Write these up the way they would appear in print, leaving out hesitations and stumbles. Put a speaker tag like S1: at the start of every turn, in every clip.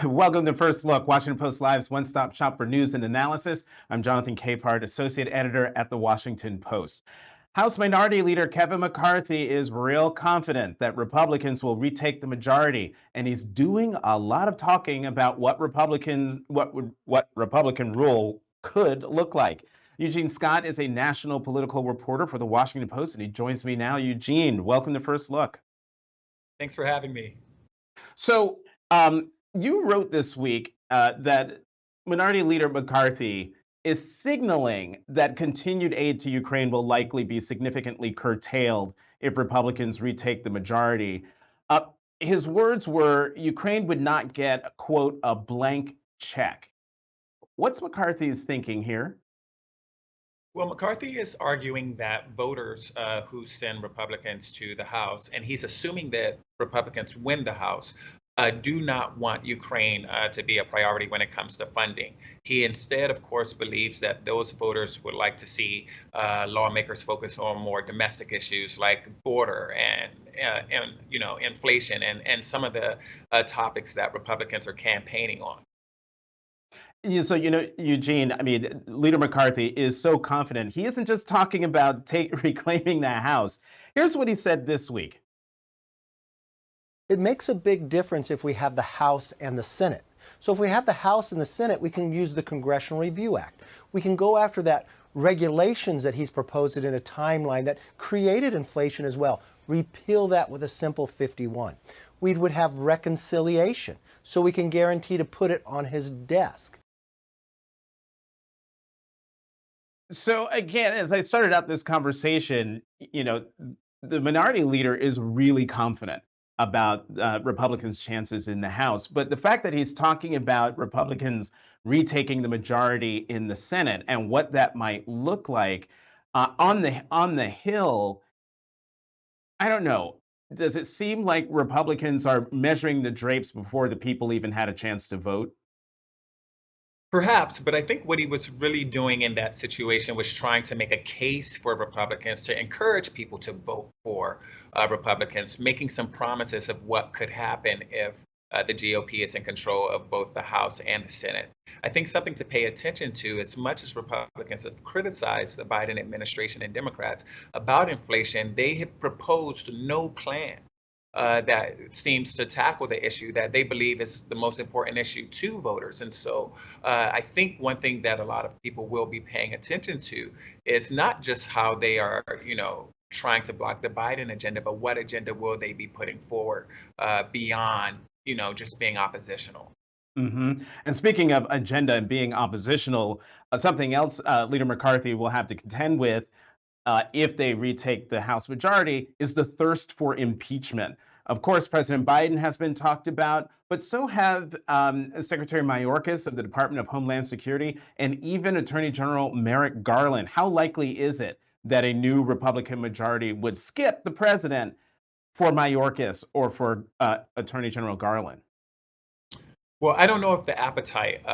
S1: Welcome to First Look, Washington Post Live's one-stop shop for news and analysis. I'm Jonathan Capehart, associate editor at the Washington Post. House Minority Leader Kevin McCarthy is real confident that Republicans will retake the majority, and he's doing a lot of talking about what Republican rule could look like. Eugene Scott is a national political reporter for the Washington Post, and he joins me now. Eugene, welcome to First Look.
S2: Thanks for having me.
S1: So, you wrote this week that Minority Leader McCarthy is signaling that continued aid to Ukraine will likely be significantly curtailed if Republicans retake the majority. Uh, his words were Ukraine would not get, quote, a blank check. What's McCarthy's thinking here?
S2: Well, McCarthy is arguing that voters who send Republicans to the House, and he's assuming that Republicans win the House, do not want Ukraine to be a priority when it comes to funding. He instead, of course, believes that those voters would like to see lawmakers focus on more domestic issues like border and inflation and some of the topics that Republicans are campaigning on.
S1: Yeah, so, Eugene, I mean, Leader McCarthy is so confident. He isn't just talking about reclaiming the House. Here's what he said this week.
S3: It makes a big difference if we have the House and the Senate. So if we have the House and the Senate, we can use the Congressional Review Act. We can go after that regulations that he's proposed in a timeline that created inflation as well. Repeal that with a simple 51. We would have reconciliation, so we can guarantee to put it on his desk.
S1: So again, as I started out this conversation, the minority leader is really confident about Republicans' chances in the House. But the fact that he's talking about Republicans retaking the majority in the Senate and what that might look like on the Hill, I don't know. Does it seem like Republicans are measuring the drapes before the people even had a chance to vote?
S2: Perhaps, but I think what he was really doing in that situation was trying to make a case for Republicans to encourage people to vote for Republicans, making some promises of what could happen if the GOP is in control of both the House and the Senate. I think something to pay attention to, as much as Republicans have criticized the Biden administration and Democrats about inflation, they have proposed no plan that seems to tackle the issue that they believe is the most important issue to voters. And so I think one thing that a lot of people will be paying attention to is not just how they are, trying to block the Biden agenda, but what agenda will they be putting forward beyond, just being oppositional.
S1: And speaking of agenda and being oppositional, something else Leader McCarthy will have to contend with if they retake the House majority is the thirst for impeachment. Of course, President Biden has been talked about, but so have Secretary Mayorkas of the Department of Homeland Security and even Attorney General Merrick Garland. How likely is it that a new Republican majority would skip the president for Mayorkas or for Attorney General Garland?
S2: Well, I don't know if the appetite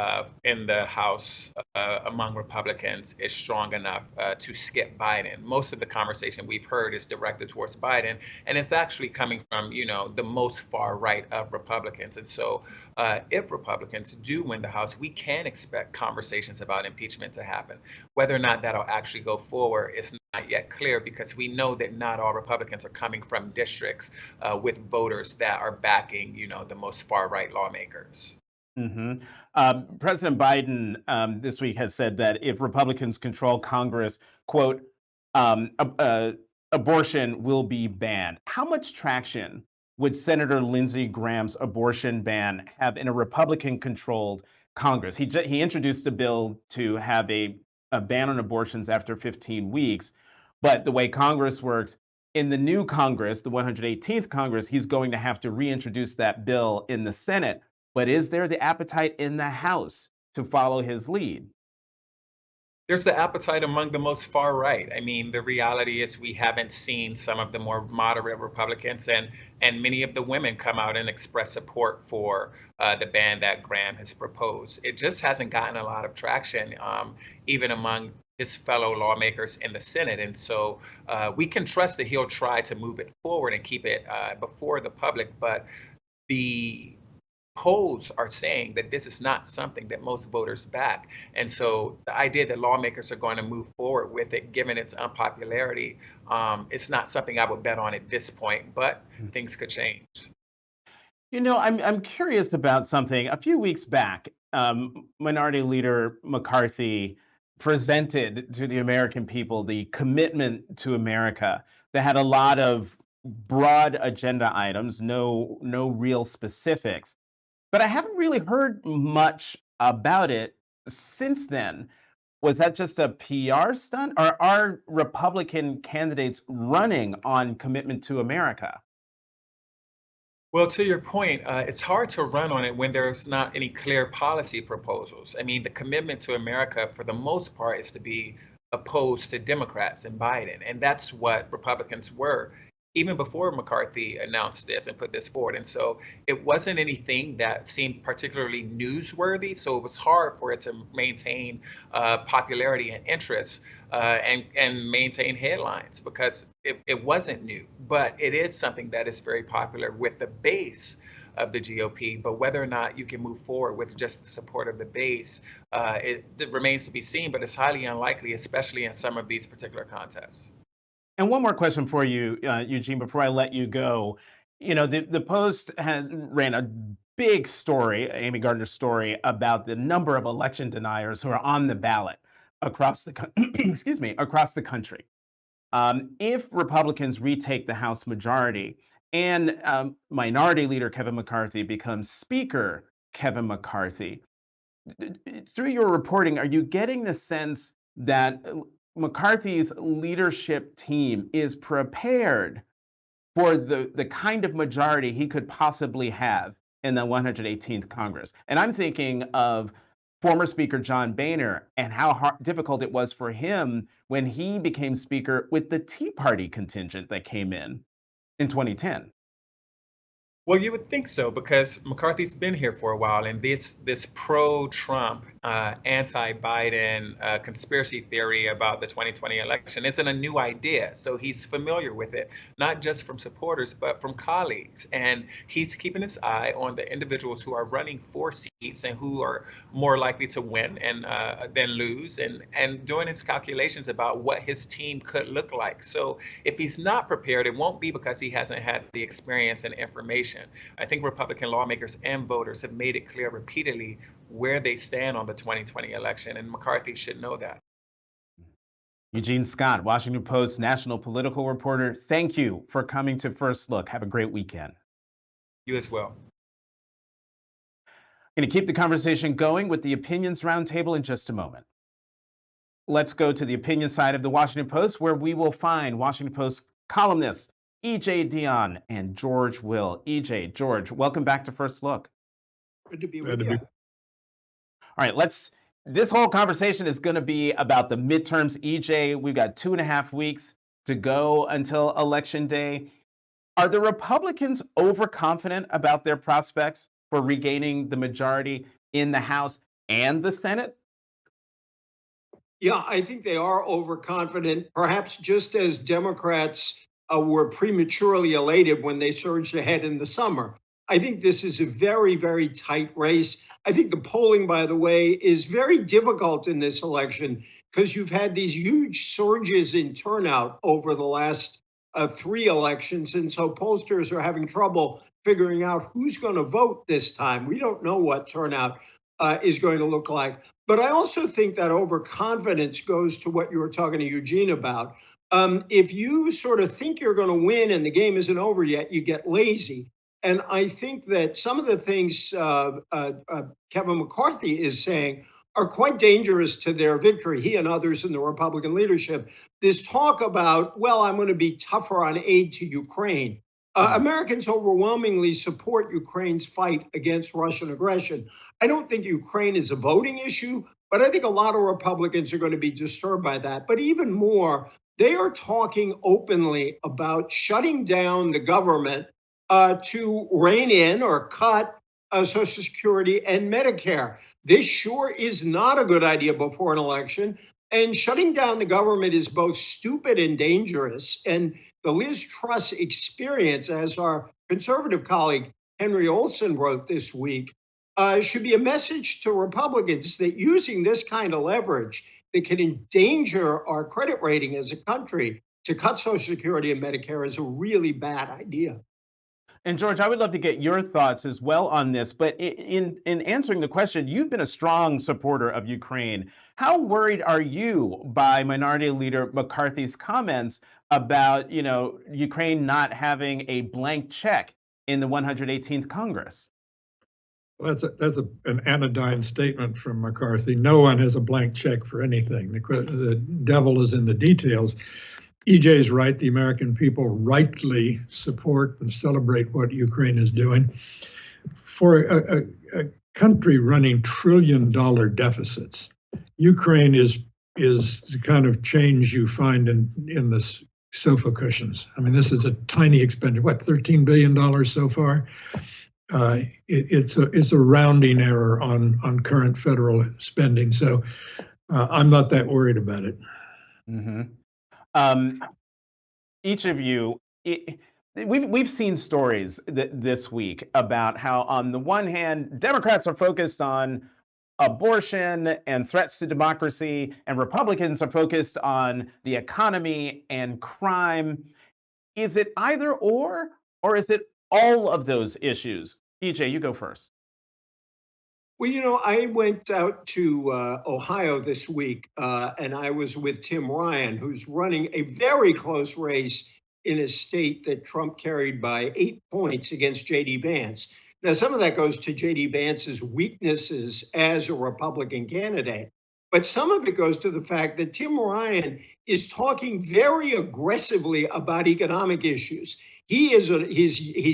S2: in the House among Republicans is strong enough to skip Biden. Most of the conversation we've heard is directed towards Biden, and it's actually coming from, the most far right of Republicans. And so, if Republicans do win the House, we can expect conversations about impeachment to happen. Whether or not that'll actually go forward is not yet clear because we know that not all Republicans are coming from districts with voters that are backing, the most far right lawmakers.
S1: hmm President Biden this week has said that if Republicans control Congress, quote, abortion will be banned. How much traction would Senator Lindsey Graham's abortion ban have in a Republican-controlled Congress? He introduced a bill to have a ban on abortions after 15 weeks, but the way Congress works, in the new Congress, the 118th Congress, he's going to have to reintroduce that bill in the Senate. But is there the appetite in the House to follow his lead?
S2: There's the appetite among the most far right. I mean, the reality is we haven't seen some of the more moderate Republicans and many of the women come out and express support for the ban that Graham has proposed. It just hasn't gotten a lot of traction, even among his fellow lawmakers in the Senate. And so we can trust that he'll try to move it forward and keep it before the public. But the polls are saying that this is not something that most voters back. And so the idea that lawmakers are going to move forward with it, given its unpopularity, it's not something I would bet on at this point, but things could change.
S1: I'm curious about something. A few weeks back, Minority Leader McCarthy presented to the American people the commitment to America that had a lot of broad agenda items, no real specifics. But I haven't really heard much about it since then. Was that just a PR stunt, or are Republican candidates running on commitment to America?
S2: Well, to your point, it's hard to run on it when there's not any clear policy proposals. I mean, the commitment to America, for the most part, is to be opposed to Democrats and Biden. And that's what Republicans were even before McCarthy announced this and put this forward. And so it wasn't anything that seemed particularly newsworthy. So it was hard for it to maintain popularity and interest and maintain headlines because it wasn't new. But it is something that is very popular with the base of the GOP. But whether or not you can move forward with just the support of the base, it remains to be seen. But it's highly unlikely, especially in some of these particular contests.
S1: And one more question for you, Eugene, before I let you go. The Post ran a big story, Amy Gardner's story, about the number of election deniers who are on the ballot across the excuse me, across the country. If Republicans retake the House majority and Minority Leader Kevin McCarthy becomes Speaker Kevin McCarthy, through your reporting, are you getting the sense that McCarthy's leadership team is prepared for the kind of majority he could possibly have in the 118th Congress? And I'm thinking of former Speaker John Boehner and how difficult it was for him when he became Speaker with the Tea Party contingent that came in 2010.
S2: Well, you would think so because McCarthy's been here for a while, and this pro-Trump, anti-Biden conspiracy theory about the 2020 election isn't a new idea. So he's familiar with it, not just from supporters, but from colleagues. And he's keeping his eye on the individuals who are running for seats and who are more likely to win and than lose, and doing his calculations about what his team could look like. So if he's not prepared, it won't be because he hasn't had the experience and information. I think Republican lawmakers and voters have made it clear repeatedly where they stand on the 2020 election, and McCarthy should know that.
S1: Eugene Scott, Washington Post national political reporter, thank you for coming to First Look. Have a great weekend.
S2: You as well.
S1: Going to keep the conversation going with the Opinions Roundtable in just a moment. Let's go to the opinion side of the Washington Post, where we will find Washington Post columnists E.J. Dionne and George Will. E.J., George, welcome back to First Look.
S4: Good to be with you.
S1: All right, this whole conversation is going to be about the midterms. EJ, we've got 2.5 weeks to go until Election Day. Are the Republicans overconfident about their prospects for regaining the majority in the House and the Senate?
S4: Yeah, I think they are overconfident, perhaps just as Democrats were prematurely elated when they surged ahead in the summer. I think this is a very, very tight race. I think the polling, by the way, is very difficult in this election because you've had these huge surges in turnout over the last 3 elections. And so pollsters are having trouble figuring out who's going to vote this time. We don't know what turnout is going to look like. But I also think that overconfidence goes to what you were talking to Eugene about. If you sort of think you're going to win and the game isn't over yet, you get lazy. And I think that some of the things Kevin McCarthy is saying are quite dangerous to their victory, he and others in the Republican leadership. This talk about, well, I'm going to be tougher on aid to Ukraine. Americans overwhelmingly support Ukraine's fight against Russian aggression. I don't think Ukraine is a voting issue, but I think a lot of Republicans are going to be disturbed by that. But even more, they are talking openly about shutting down the government to rein in or cut Social Security and Medicare. This sure is not a good idea before an election. And shutting down the government is both stupid and dangerous. And the Liz Truss experience, as our conservative colleague Henry Olsen wrote this week, should be a message to Republicans that using this kind of leverage that can endanger our credit rating as a country to cut Social Security and Medicare is a really bad idea.
S1: And George, I would love to get your thoughts as well on this. But in answering the question, you've been a strong supporter of Ukraine. How worried are you by Minority Leader McCarthy's comments about, Ukraine not having a blank check in the 118th Congress?
S5: Well, that's an anodyne statement from McCarthy. No one has a blank check for anything. The devil is in the details. EJ is right. The American people rightly support and celebrate what Ukraine is doing. For a country running trillion-dollar deficits, Ukraine is the kind of change you find in the sofa cushions. I mean, this is a tiny expenditure. What, $13 billion so far? It's a rounding error on current federal spending. So I'm not that worried about it.
S1: Mm-hmm. Each of you, we've seen stories this week about how, on the one hand, Democrats are focused on abortion and threats to democracy, and Republicans are focused on the economy and crime. Is it either or is it all of those issues? EJ, you go first.
S4: Well, I went out to Ohio this week, and I was with Tim Ryan, who's running a very close race in a state that Trump carried by 8 points against J.D. Vance. Now, some of that goes to J.D. Vance's weaknesses as a Republican candidate, but some of it goes to the fact that Tim Ryan is talking very aggressively about economic issues. He's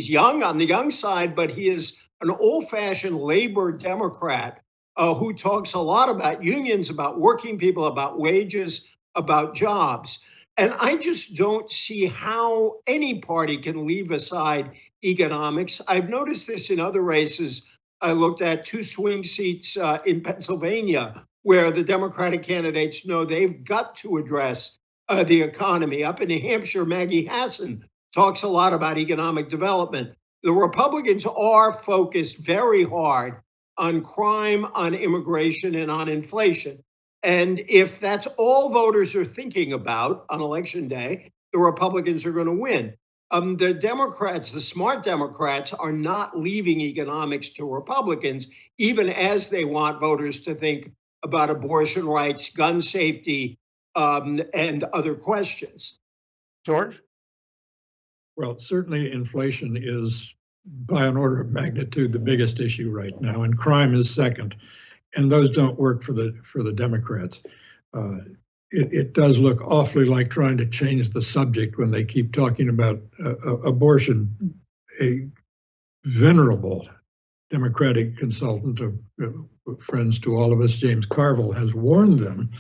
S4: young, on the young side, but he is an old-fashioned labor Democrat who talks a lot about unions, about working people, about wages, about jobs. And I just don't see how any party can leave aside economics. I've noticed this in other races. I looked at 2 swing seats in Pennsylvania, where the Democratic candidates know they've got to address the economy. Up in New Hampshire, Maggie Hassan talks a lot about economic development. The Republicans are focused very hard on crime, on immigration, and on inflation. And if that's all voters are thinking about on election day, the Republicans are going to win. The Democrats, the smart Democrats, are not leaving economics to Republicans, even as they want voters to think about abortion rights, gun safety, and other questions.
S1: George?
S5: Well, certainly inflation is, by an order of magnitude, the biggest issue right now, and crime is second. And those don't work for the Democrats. It does look awfully like trying to change the subject when they keep talking about abortion. A venerable Democratic consultant, of friends to all of us, James Carville, has warned them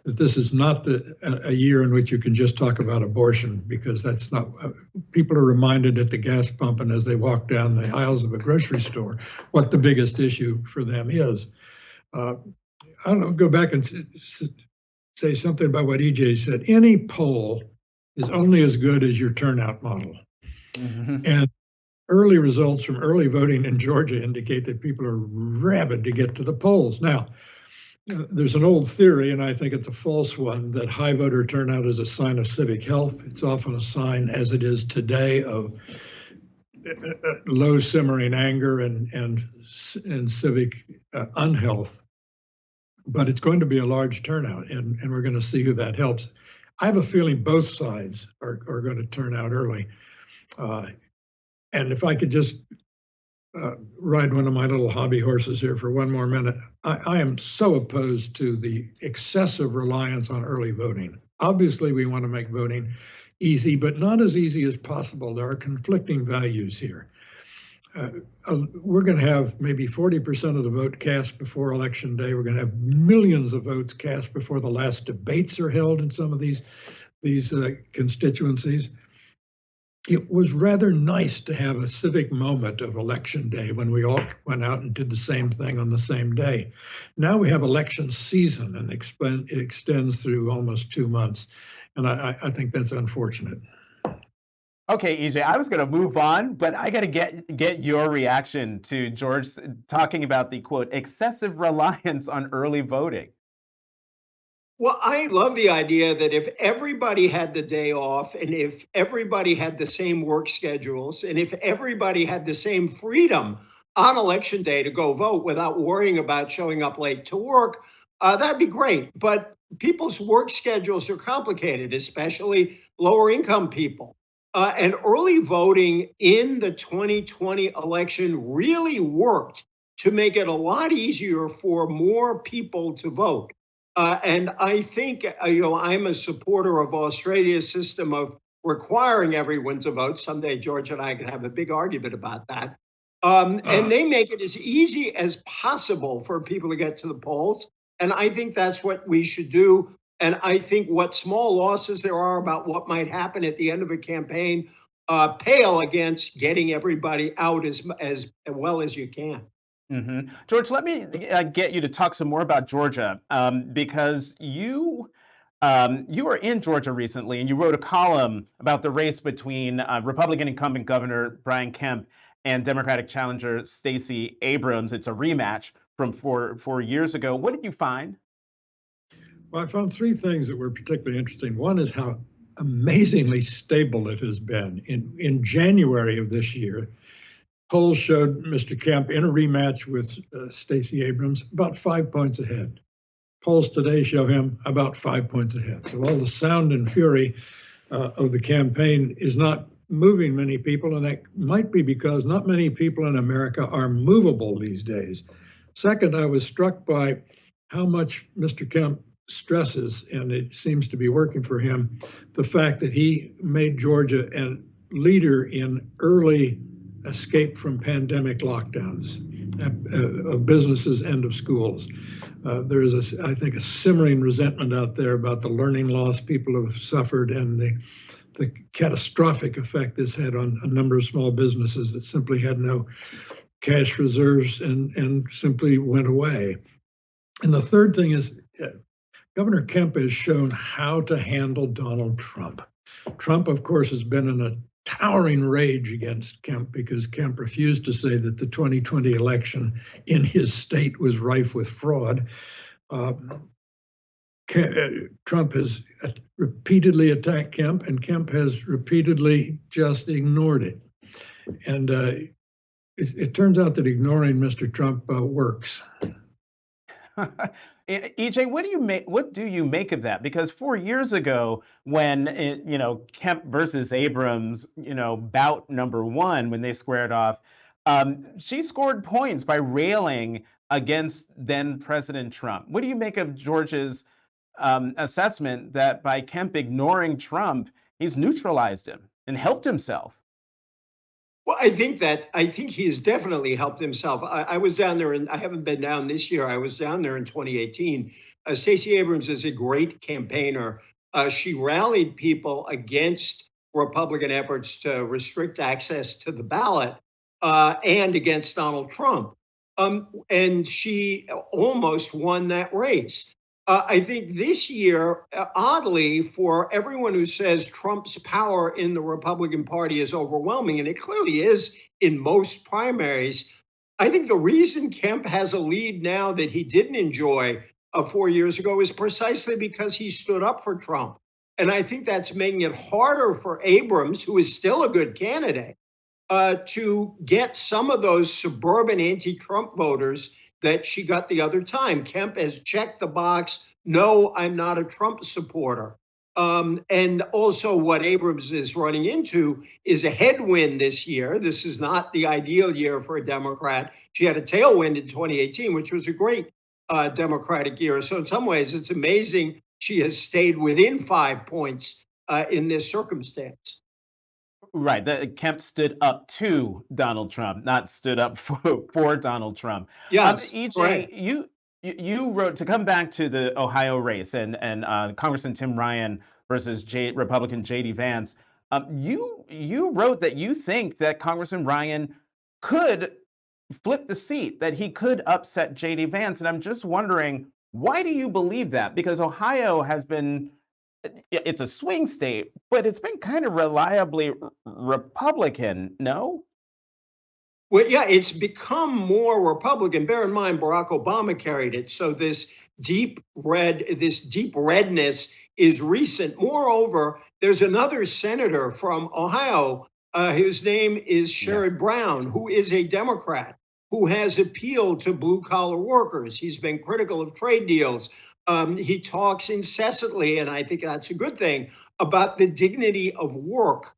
S5: that this is not a year in which you can just talk about abortion, because that's not, people are reminded at the gas pump and as they walk down the aisles of a grocery store what the biggest issue for them is. I don't know, go back and say something about what EJ said. Any poll is only as good as your turnout model. Mm-hmm. And early results from early voting in Georgia indicate that people are rabid to get to the polls. Now, there's an old theory, and I think it's a false one, that high voter turnout is a sign of civic health. It's often a sign, as it is today, of low simmering anger and civic unhealth. But it's going to be a large turnout, and we're going to see who that helps. I have a feeling both sides are going to turn out early. And if I could just ride one of my little hobby horses here for one more minute, I am so opposed to the excessive reliance on early voting. Obviously, we want to make voting easy, but not as easy as possible. There are conflicting values here. We're going to have maybe 40% of the vote cast before Election Day. We're going to have millions of votes cast before the last debates are held in some of these constituencies. It was rather nice to have a civic moment of Election Day when we all went out and did the same thing on the same day. Now we have election season, and it extends through almost 2 months. And I think that's unfortunate.
S1: Okay, EJ, I was going to move on, but I got to get your reaction to George talking about the quote excessive reliance on early voting.
S4: Well, I love the idea that if everybody had the day off and if everybody had the same work schedules and if everybody had the same freedom on election day to go vote without worrying about showing up late to work, that'd be great. But people's work schedules are complicated, especially lower income people. And early voting in the 2020 election really worked to make it a lot easier for more people to vote. And I think, I'm a supporter of Australia's system of requiring everyone to vote. Someday, George and I can have a big argument about that. And they make it as easy as possible for people to get to the polls. And I think that's what we should do. And I think what small losses there are about what might happen at the end of a campaign pale against getting everybody out as well as you can.
S1: George, let me get you to talk some more about Georgia, because you were in Georgia recently, and you wrote a column about the race between Republican incumbent Governor Brian Kemp and Democratic challenger Stacey Abrams. It's a rematch from four years ago. What did you find?
S5: Well, I found three things that were particularly interesting. One is how amazingly stable it has been. In January of this year, polls showed Mr. Kemp in a rematch with Stacey Abrams about 5 points ahead. Polls today show him about 5 points ahead. So all the sound and fury of the campaign is not moving many people, and that might be because not many people in America are movable these days. Second, I was struck by how much Mr. Kemp stresses, and it seems to be working for him, the fact that he made Georgia a leader in early escape from pandemic lockdowns of businesses and of schools. There is, I think, a simmering resentment out there about the learning loss people have suffered and the catastrophic effect this had on a number of small businesses that simply had no cash reserves and simply went away. And the third thing is Governor Kemp has shown how to handle Donald Trump. Trump, of course, has been in a towering rage against Kemp because Kemp refused to say that the 2020 election in his state was rife with fraud. Trump has repeatedly attacked Kemp, and Kemp has repeatedly just ignored it. And it turns out that ignoring Mr. Trump works.
S1: EJ, what do you make of that? Because 4 years ago, when Kemp versus Abrams, bout number one, when they squared off, she scored points by railing against then President Trump. What do you make of George's assessment that by Kemp ignoring Trump, he's neutralized him and helped himself?
S4: Well, I think he has definitely helped himself. I was down there, and I haven't been down this year. I was down there in 2018. Stacey Abrams is a great campaigner. She rallied people against Republican efforts to restrict access to the ballot and against Donald Trump. And she almost won that race. I think this year, oddly, for everyone who says Trump's power in the Republican Party is overwhelming, and it clearly is in most primaries, I think the reason Kemp has a lead now that he didn't enjoy 4 years ago is precisely because he stood up for Trump. And I think that's making it harder for Abrams, who is still a good candidate, to get some of those suburban anti-Trump voters that she got the other time. Kemp has checked the box. No, I'm not a Trump supporter. And also what Abrams is running into is a headwind this year. This is not the ideal year for a Democrat. She had a tailwind in 2018, which was a great Democratic year. So in some ways, it's amazing she has stayed within 5 points in this circumstance.
S1: Right. Kemp stood up to Donald Trump, not stood up for Donald Trump.
S4: Yes,
S1: EJ,
S4: right.
S1: you wrote, to come back to the Ohio race and Congressman Tim Ryan versus Republican J.D. Vance. You wrote that you think that Congressman Ryan could flip the seat, that he could upset J.D. Vance, and I'm just wondering, why do you believe that? Because Ohio has been yeah, it's a swing state, but it's been kind of reliably Republican, no?
S4: Well, yeah, it's become more Republican. Bear in mind, Barack Obama carried it. So this deep redness is recent. Moreover, there's another senator from Ohio. His name is
S1: Yes.
S4: Sherrod Brown, who is a Democrat, who has appealed to blue collar workers. He's been critical of trade deals. He talks incessantly, and I think that's a good thing, about the dignity of work.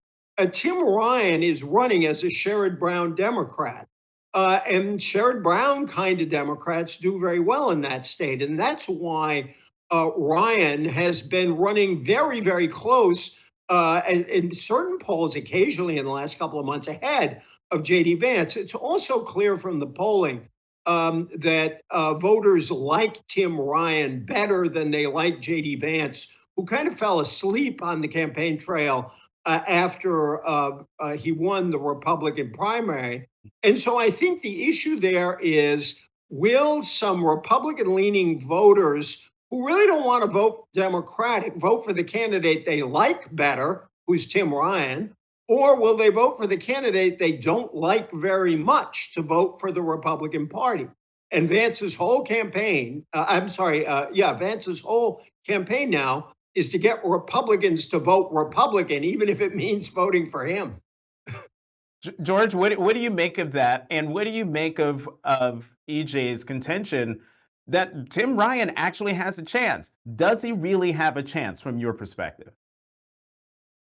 S4: Tim Ryan is running as a Sherrod Brown Democrat. And Sherrod Brown kind of Democrats do very well in that state. And that's why Ryan has been running very, very close in certain polls, occasionally in the last couple of months, ahead of J.D. Vance. It's also clear from the polling that voters like Tim Ryan better than they like J.D. Vance, who kind of fell asleep on the campaign trail after he won the Republican primary. And so I think the issue there is, will some Republican-leaning voters who really don't want to vote Democratic vote for the candidate they like better, who's Tim Ryan, or will they vote for the candidate they don't like very much to vote for the Republican Party? And Vance's whole campaign, Vance's whole campaign now is to get Republicans to vote Republican, even if it means voting for him.
S1: George, what do you make of that? And what do you make of EJ's contention that Tim Ryan actually has a chance? Does he really have a chance from your perspective?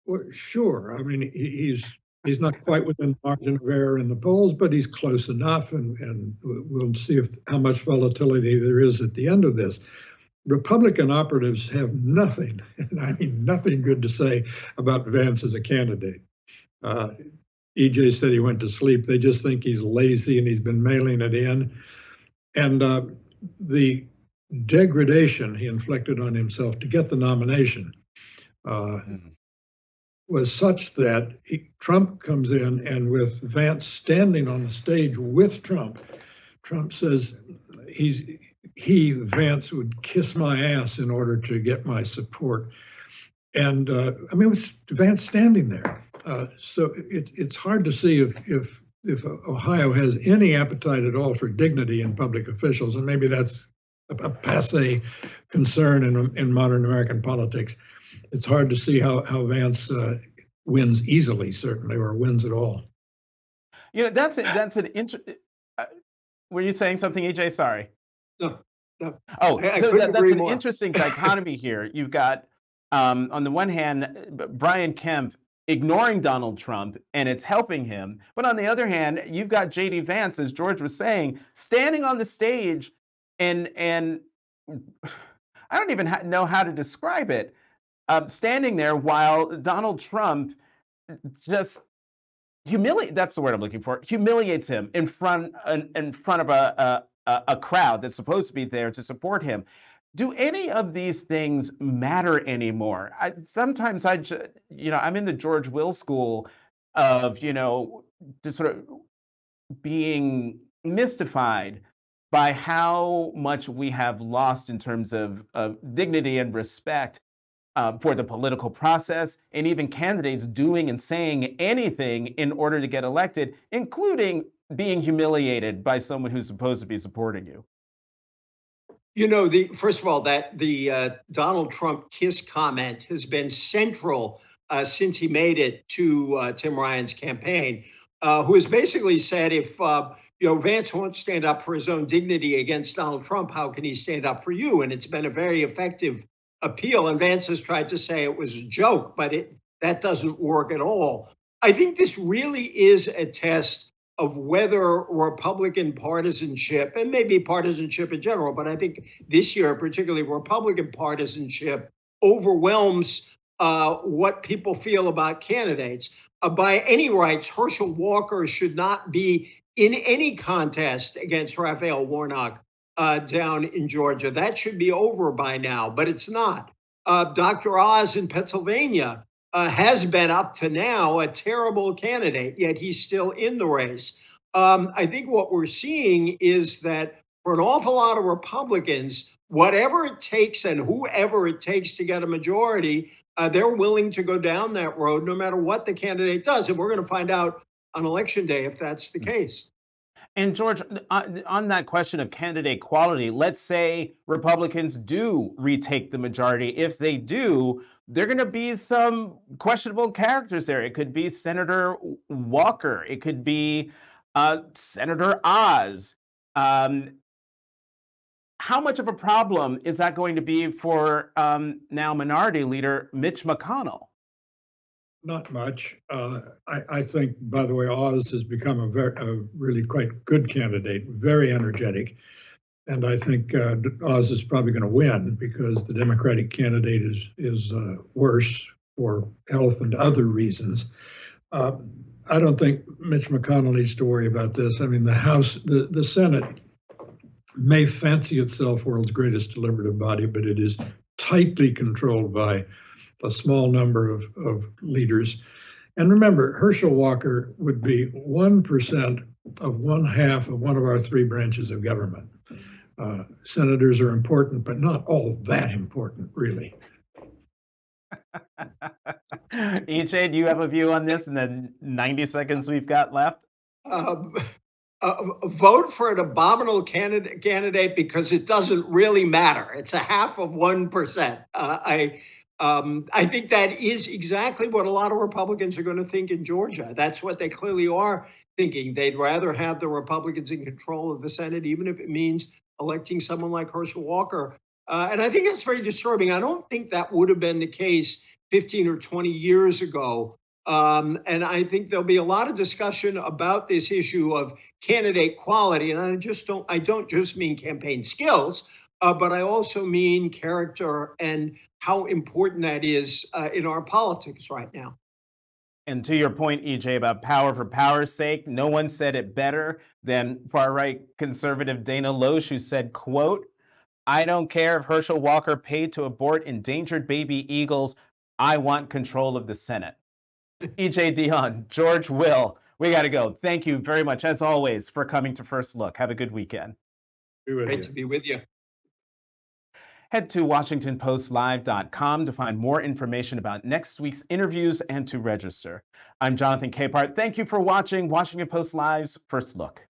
S5: Well, sure. I mean, he's not quite within the margin of error in the polls, but he's close enough, and we'll see how much volatility there is at the end of this. Republican operatives have nothing, and I mean nothing good to say about Vance as a candidate. EJ said he went to sleep. They just think he's lazy and he's been mailing it in. And the degradation he inflicted on himself to get the nomination was such that Trump comes in, and with Vance standing on the stage with Trump, Trump says Vance would kiss my ass in order to get my support. And I mean, with Vance standing there. So it's hard to see if Ohio has any appetite at all for dignity in public officials, and maybe that's a passé concern in modern American politics. It's hard to see how Vance wins easily, certainly, or wins at all.
S1: You know, that's an interesting. Were you saying something, EJ? Sorry.
S4: No.
S1: Oh,
S4: I
S1: so
S4: couldn't
S1: that's
S4: agree
S1: an
S4: more.
S1: interesting dichotomy here. You've got, on the one hand, Brian Kemp ignoring Donald Trump, and it's helping him. But on the other hand, you've got J.D. Vance, as George was saying, standing on the stage, and I don't even know how to describe it, standing there while Donald Trump just that's the word I'm looking for, humiliates him in front of a crowd that's supposed to be there to support him. Do any of these things matter anymore? Sometimes I'm in the George Will school of, just sort of being mystified by how much we have lost in terms of dignity and respect for the political process, and even candidates doing and saying anything in order to get elected, including being humiliated by someone who's supposed to be supporting you.
S4: First of all, the Donald Trump kiss comment has been central since he made it to Tim Ryan's campaign, who has basically said, if Vance won't stand up for his own dignity against Donald Trump, how can he stand up for you? And it's been a very effective appeal. And Vance has tried to say it was a joke, but that doesn't work at all. I think this really is a test of whether Republican partisanship, and maybe partisanship in general, but I think this year, particularly Republican partisanship, overwhelms what people feel about candidates. By any rights, Herschel Walker should not be in any contest against Raphael Warnock down in Georgia. That should be over by now, but it's not. Dr. Oz in Pennsylvania has been up to now a terrible candidate, yet he's still in the race. I think what we're seeing is that for an awful lot of Republicans, whatever it takes and whoever it takes to get a majority, they're willing to go down that road no matter what the candidate does. And we're going to find out on election day if that's the case.
S1: And George, on that question of candidate quality, let's say Republicans do retake the majority. If they do, there are going to be some questionable characters there. It could be Senator Walker. It could be Senator Oz. How much of a problem is that going to be for now Minority Leader Mitch McConnell?
S5: Not much. I think, by the way, Oz has become a really quite good candidate, very energetic. And I think Oz is probably going to win because the Democratic candidate is worse for health and other reasons. I don't think Mitch McConnell needs to worry about this. I mean, the House, the Senate may fancy itself world's greatest deliberative body, but it is tightly controlled by a small number of leaders. And remember, Herschel Walker would be 1% of 1/2 of one of our three branches of government. Senators are important, but not all that important, really.
S1: EJ, do you have a view on this in the 90 seconds we've got left?
S4: Vote for an abominable candidate because it doesn't really matter. It's 1/2 of 1%. I think that is exactly what a lot of Republicans are going to think in Georgia. That's what they clearly are thinking. They'd rather have the Republicans in control of the Senate, even if it means electing someone like Herschel Walker. And I think that's very disturbing. I don't think that would have been the case 15 or 20 years ago. And I think there'll be a lot of discussion about this issue of candidate quality. And I don't just mean campaign skills, but I also mean character and how important that is in our politics right now.
S1: And to your point, EJ, about power for power's sake, no one said it better than far-right conservative Dana Loesch, who said, quote, "I don't care if Herschel Walker paid to abort endangered baby eagles. I want control of the Senate." EJ Dionne, George Will, we got to go. Thank you very much, as always, for coming to First Look. Have a good weekend.
S4: Great to be with you.
S1: Head to WashingtonPostLive.com to find more information about next week's interviews and to register. I'm Jonathan Capehart. Thank you for watching Washington Post Live's First Look.